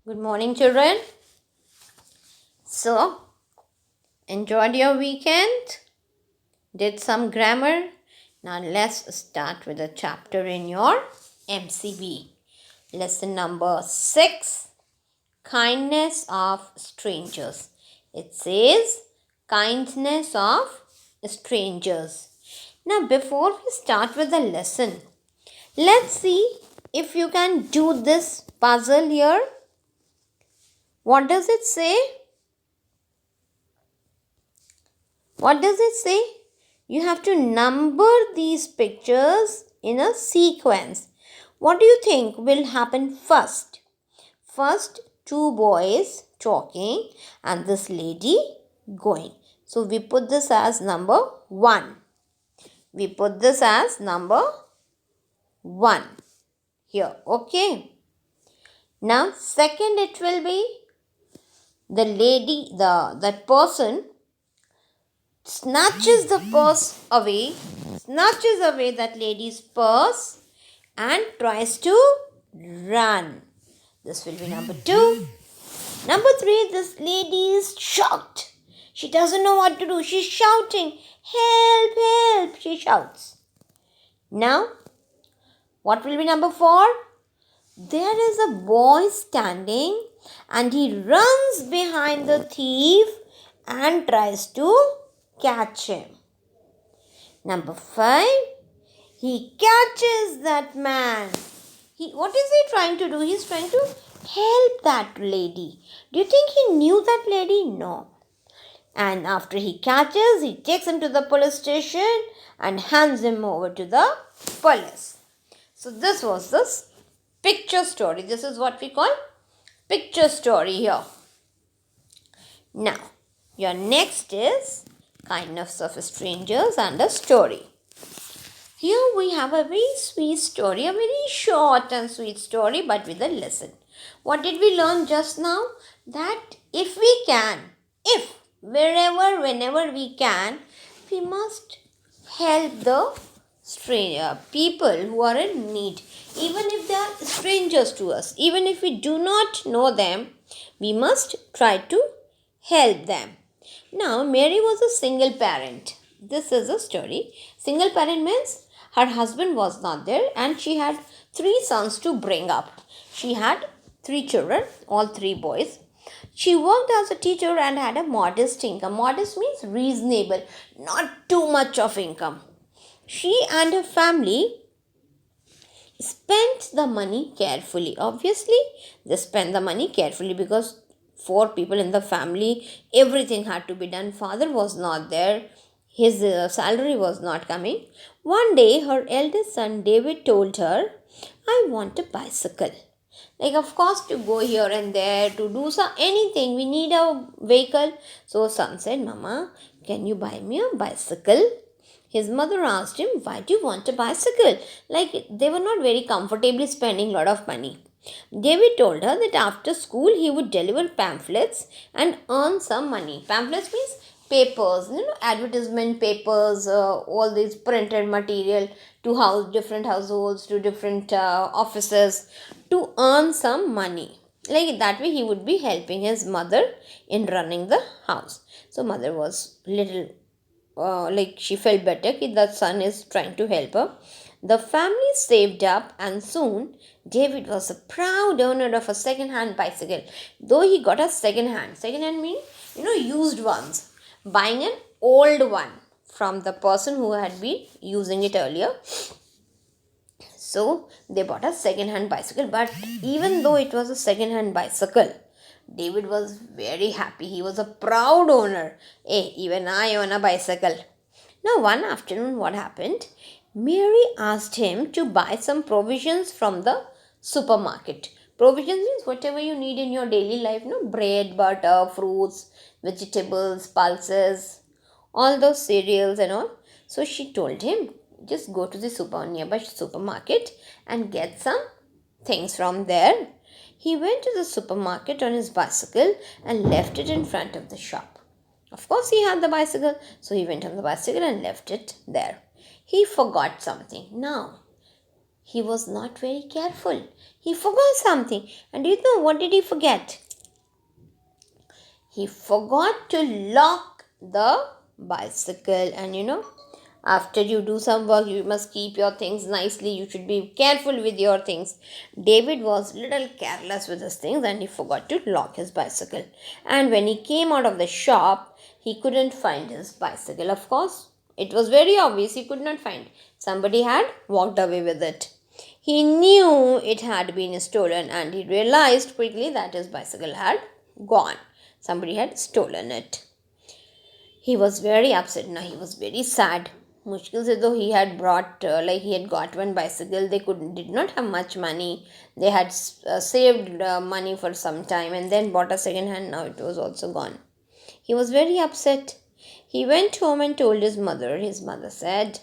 Good morning, children. So, enjoyed your weekend? Did some grammar? Now, let's start with a chapter in your MCB. Lesson number 6, Kindness of Strangers. It says, Kindness of Strangers. Now, before we start with the lesson, let's see if you can do this puzzle here. What does it say? What does it say? You have to number these pictures in a sequence. What do you think will happen first? First, two boys talking and this lady going. So we put this as number 1. We put this as number 1 here. Okay. Now second it will be the lady, that person snatches away that lady's purse and tries to run. This will be number 2. Number 3, this lady is shocked. She doesn't know what to do. She's shouting, help, help, she shouts. Now, what will be number 4? There is a boy standing and he runs behind the thief and tries to catch him. Number 5, he catches that man. What is he trying to do? He's trying to help that lady. Do you think he knew that lady? No. And after he catches, he takes him to the police station and hands him over to the police. So this was this picture story. This is what we call picture story here. Now, your next is Kindness of Strangers and a story. Here we have a very sweet story, a very short and sweet story, but with a lesson. What did we learn just now? That if we can, whenever we can, we must help the people who are in need. Even if they are strangers to us, even if we do not know them, we must try to help them. Now, Mary was a single parent. This is a story. Single parent means her husband was not there and she had 3 sons to bring up. She had 3 children, all 3 boys. She worked as a teacher and had a modest income. Modest means reasonable, not too much of income. She and her family spent the money carefully. Obviously, they spent the money carefully because 4 people in the family, everything had to be done. Father was not there. His salary was not coming. One day, her eldest son David told her, I want a bicycle. Like, of course, to go here and there, to do anything, we need a vehicle. So, son said, Mama, can you buy me a bicycle? His mother asked him, why do you want a bicycle? Like, they were not very comfortably spending a lot of money. David told her that after school he would deliver pamphlets and earn some money. Pamphlets means papers, advertisement papers, all these printed material to different households, to different offices, to earn some money. Like that way he would be helping his mother in running the house. So mother was little like she felt better that the son is trying to help her. The family saved up and soon David was a proud owner of a second-hand bicycle. Though he got a second-hand means used ones, buying an old one from the person who had been using it earlier. So they bought a second-hand bicycle, but even though it was a second-hand bicycle, David was very happy. He was a proud owner. Hey, even I own a bicycle. Now, one afternoon, what happened? Mary asked him to buy some provisions from the supermarket. Provisions means whatever you need in your daily life, bread, butter, fruits, vegetables, pulses, all those cereals and all. So she told him, just go to the nearby supermarket and get some things from there. He went to the supermarket on his bicycle and left it in front of the shop. Of course, he had the bicycle, so he went on the bicycle and left it there. He forgot something. Now, He was not very careful. He forgot something. And do you know what did he forget? He forgot to lock the bicycle. And after you do some work, you must keep your things nicely. You should be careful with your things. David was little careless with his things and he forgot to lock his bicycle. And when he came out of the shop, he couldn't find his bicycle. Of course, it was very obvious he could not find. Somebody had walked away with it. He knew it had been stolen and he realized quickly that his bicycle had gone. Somebody had stolen it. He was very upset now. He was very sad. Mushkil se though he had brought, he had got one bicycle. They did not have much money. They had saved money for some time and then bought a second hand. Now it was also gone. He was very upset. He went home and told his mother. His mother said,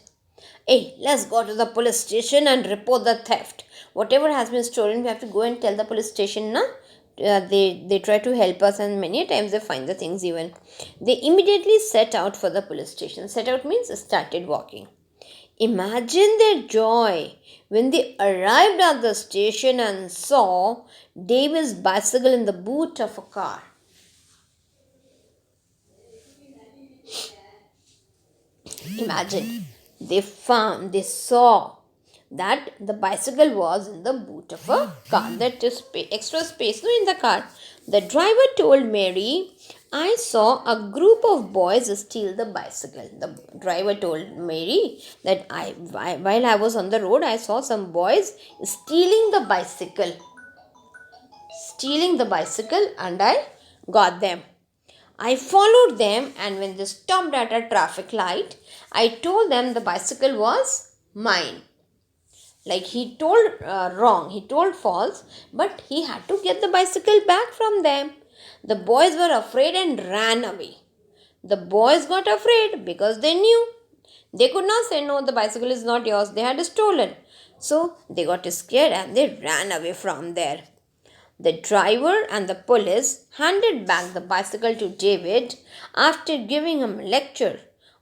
"Hey, let's go to the police station and report the theft. Whatever has been stolen, we have to go and tell the police station, na? They try to help us and many times they find the things even." They immediately set out for the police station. Set out means started walking. Imagine their joy when they arrived at the station and saw David's bicycle in the boot of a car. Imagine they saw that the bicycle was in the boot of a car. That is extra space in the car. The driver told Mary, "I saw a group of boys steal the bicycle." The driver told Mary that while I was on the road, I saw some boys stealing the bicycle, and I got them. I followed them, and when they stopped at a traffic light, I told them the bicycle was mine. Like he told wrong, he told false, but he had to get the bicycle back from them. The boys were afraid and ran away. The boys got afraid because they knew. They could not say, "No, the bicycle is not yours." They had stolen. So they got scared and they ran away from there. The driver and the police handed back the bicycle to David after giving him a lecture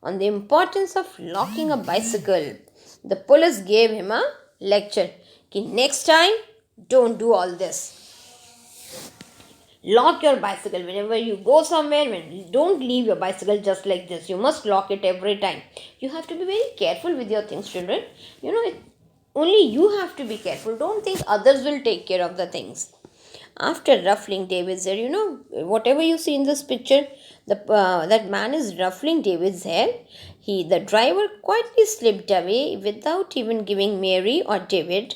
on the importance of locking a bicycle. The police gave him a lecture. Next time, don't do all this. Lock your bicycle whenever you go somewhere. Don't leave your bicycle just like this. You must lock it every time. You have to be very careful with your things, children. Only you have to be careful. Don't think others will take care of the things. After ruffling David's hair, whatever you see in this picture, that man is ruffling David's hair. The driver quietly slipped away without even giving Mary or David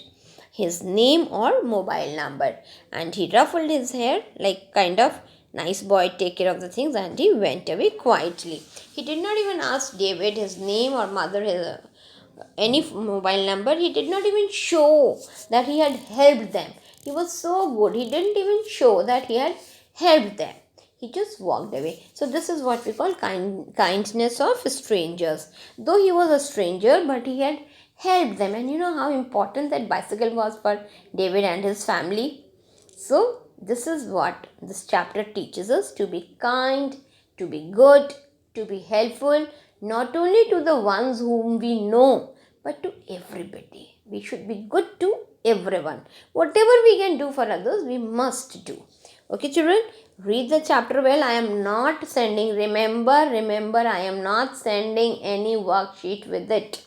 his name or mobile number. And he ruffled his hair like kind of nice boy, take care of the things, and he went away quietly. He did not even ask David his name or mother his any mobile number. He did not even show that he had helped them. He was so good. He didn't even show that he had helped them. He just walked away. So this is what we call kindness of strangers. Though he was a stranger, but he had helped them. And you know how important that bicycle was for David and his family. So this is what this chapter teaches us: to be kind, to be good, to be helpful, not only to the ones whom we know, but to everybody. We should be good to everyone. Whatever we can do for others, we must do. Okay, children, read the chapter well. I am not sending, remember, I am not sending any worksheet with it.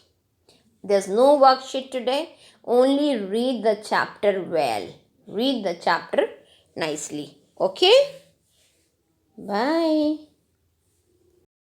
There's no worksheet today. Only read the chapter well. Read the chapter nicely. Okay? Bye.